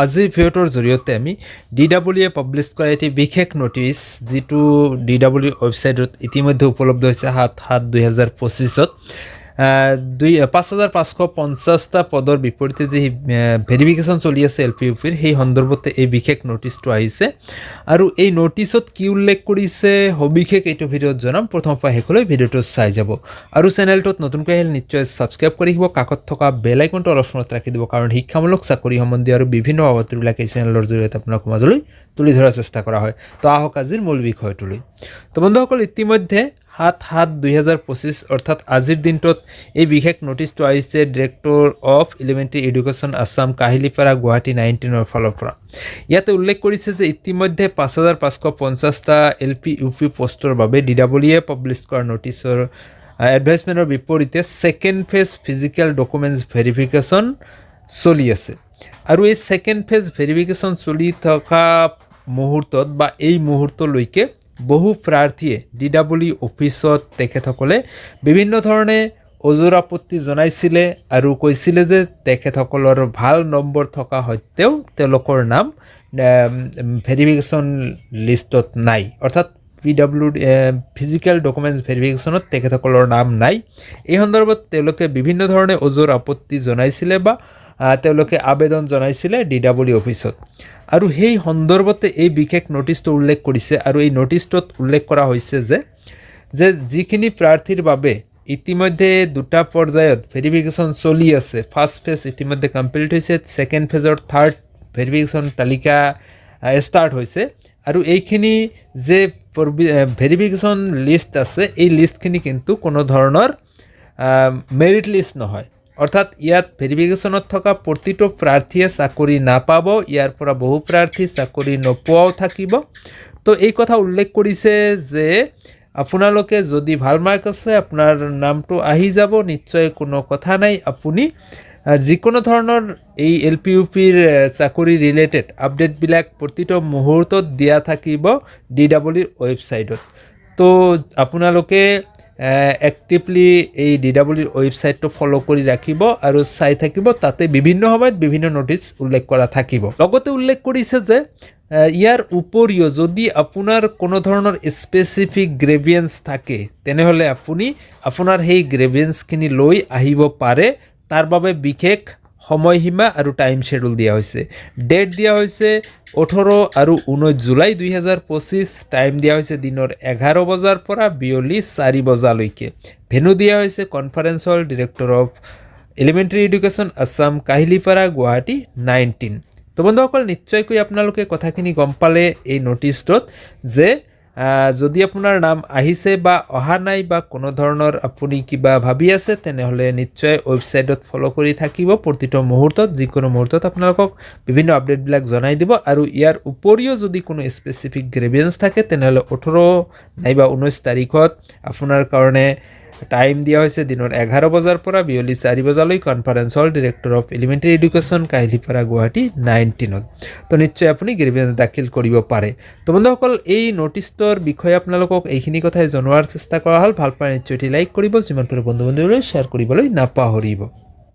আজিৰ ভিডিঅ'টোৰ জৰিয়তে আমি DWE পাব্লিছ কৰা এটি বিশেষ নটিচ যিটো DWE ৱেবছাইটত ইতিমধ্যে উপলব্ধ হৈছে 7/7/2025ত 5550টা পদৰ বিপৰীতে যে ভেৰিফিকেশ্যন চলি আছে LPUPৰ সেই সন্দৰ্ভতে এই বিশেষ নটিচটো আহিছে আৰু এই নটিচত কি উল্লেখ কৰিছে সবিশেষ এইটো ভিডিঅ'ত জনাম প্ৰথমৰ পৰা শেষলৈ ভিডিঅ'টো চাই যাব আৰু চেনেলটোত নতুনকৈ আহিলে নিশ্চয় সাবস্ক্ৰাইব কৰি দিব কাকত থকা বেল আইকনটো অলপসময়ত ৰাখি দিব কাৰণ শিক্ষামূলক চাকৰি সম্বন্ধীয় আৰু বিভিন্ন বাতৰিবিলাক এই চেনেলৰ জৰিয়তে আপোনালোকৰ মাজলৈ তুলি ধৰাৰ চেষ্টা কৰা হয় তো আহক আজিৰ মূল বিষয়টোলৈ তো বন্ধুসকল ইতিমধ্যে 7/7/2025 অৰ্থাৎ আজিৰ দিনটোত এই বিশেষ নটিচটো আহিছে director of elementary education Assam Kahilipara Guwahati 19ৰ ফালৰ পৰা ইয়াতে উল্লেখ কৰিছে যে ইতিমধ্যে 5550টা LPUP পোষ্টৰ বাবে DWE পাব্লিছ কৰা নটিচৰ এডভাইচমেণ্টৰ বিপৰীতে second phase physical documents verification চলি আছে আৰু এই সেকেন্ড ফেজ ভেৰিফিকেশ্যন চলি থকা মুহূৰ্তত বা এই মুহূৰ্তলৈকে বহু প্ৰাৰ্থীয়ে DWE অফিচত তেখেতসকলে বিভিন্ন ধৰণে অজুৰ আপত্তি জনাইছিলে আৰু কৈছিলে যে তেখেতসকলৰ ভাল নম্বৰ থকা সত্ত্বেও তেওঁলোকৰ নাম ভেৰিফিকেশ্যন লিষ্টত নাই অৰ্থাৎ ফিজিক্যাল ডকুমেণ্টছ ভেৰিফিকেশ্যনত তেখেতসকলৰ নাম নাই এই সন্দৰ্ভত তেওঁলোকে বিভিন্ন ধৰণে অজুৰ আপত্তি জনাইছিলে বা তেওঁলোকে আবেদন জনাইছিলে DWE অফিচত আৰু সেই সন্দৰ্ভতে এই বিশেষ নটিচটো উল্লেখ কৰিছে আৰু এই নটিচটোত উল্লেখ কৰা হৈছে যে যিখিনি প্ৰাৰ্থীৰ বাবে ইতিমধ্যে দুটা পৰ্যায়ত ভেৰিফিকেশ্যন চলি আছে ফাৰ্ষ্ট ফেজ ইতিমধ্যে কমপ্লিট হৈছে সেকেন্ড ফেজৰ থাৰ্ড ভেৰিফিকেশ্যন তালিকা ষ্টাৰ্ট হৈছে আৰু এইখিনি যে ভেৰিফিকেশ্যন লিষ্ট আছে এই লিষ্টখিনি কিন্তু কোনো ধৰণৰ মেৰিট লিষ্ট নহয় অৰ্থাৎ ইয়াত ভেৰিফিকেশ্যনত থকা প্ৰতিটো প্ৰাৰ্থীয়ে চাকৰি নাপাব ইয়াৰ পৰা বহু প্ৰাৰ্থী চাকৰি নোপোৱাও থাকিব তো এই কথা উল্লেখ কৰিছে যে আপোনালোকে যদি ভাল মাৰ্ক আছে আপোনাৰ নামটো আহি যাব নিশ্চয় কোনো কথা নাই আপুনি যিকোনো ধৰণৰ এই LPUPৰ চাকৰি ৰিলেটেড আপডেটবিলাক প্ৰতিটো মুহূৰ্তত দিয়া থাকিব DWE ৱেবছাইটত তো আপোনালোকে এক্টিভলি এই DWE ৱেবছাইটটো ফলো কৰি ৰাখিব আৰু চাই থাকিব তাতে বিভিন্ন সময়ত বিভিন্ন নটিচ উল্লেখ কৰা থাকিব লগতে উল্লেখ কৰিছে যে ইয়াৰ উপৰিও যদি আপোনাৰ কোনো ধৰণৰ স্পেচিফিক গ্ৰেভিয়েন্স থাকে তেনেহলে আপুনি আপোনাৰ সেই গ্ৰেভিয়েন্সখিনি লৈ আহিব পাৰে তাৰ বাবে বিশেষ সময়সীমা আৰু টাইম শেডুল দিয়া হৈছে ডেট দিয়া হৈছে 18 আৰু 19 জুলাই 2025 টাইম দিয়া হৈছে দিনৰ 11 বজাৰ পৰা বিয়লি 4 বজালৈকে ভেনু দিয়া হৈছে conference hall director of elementary education Assam Kahilipara Guwahati 19 তো বন্ধুসকল নিশ্চয়কৈ আপোনালোকে কথাখিনি গম পালে এই নটিচটোত যে যদি আপোনাৰ নাম আহিছে বা অহা নাই বা কোনো ধৰণৰ আপুনি কিবা ভাবি আছে তেনেহলে নিশ্চয় ৱেবছাইটত ফলো কৰি থাকিব প্ৰতিটো মুহূৰ্তত যিকোনো মুহূৰ্তত আপোনালোকক বিভিন্ন আপডেটবিলাক জনাই দিব আৰু ইয়াৰ উপৰিও যদি কোনো স্পেচিফিক গ্ৰেভিয়েন্স থাকে তেনেহলে 18 নাইবা 19 তাৰিখত আপোনাৰ কাৰণে টাইম দিয়া হৈছে দিনৰ 11 বজাৰ পৰা বিয়লি 4 বজালৈ conference hall director of elementary education Kahilipara Guwahati 19ত তো নিশ্চয় আপুনি গ্ৰেভিয়েন্স দাখিল কৰিব পাৰে তো বন্ধুসকল এই নটিচটোৰ বিষয়ে আপোনালোকক এইখিনি কথাই জনোৱাৰ চেষ্টা কৰা হ'ল ভাল পায় নিশ্চয় লাইক কৰিব যিমান পাৰে বন্ধু বান্ধৱীলৈ শ্বেয়াৰ কৰিবলৈ নাপাহৰিব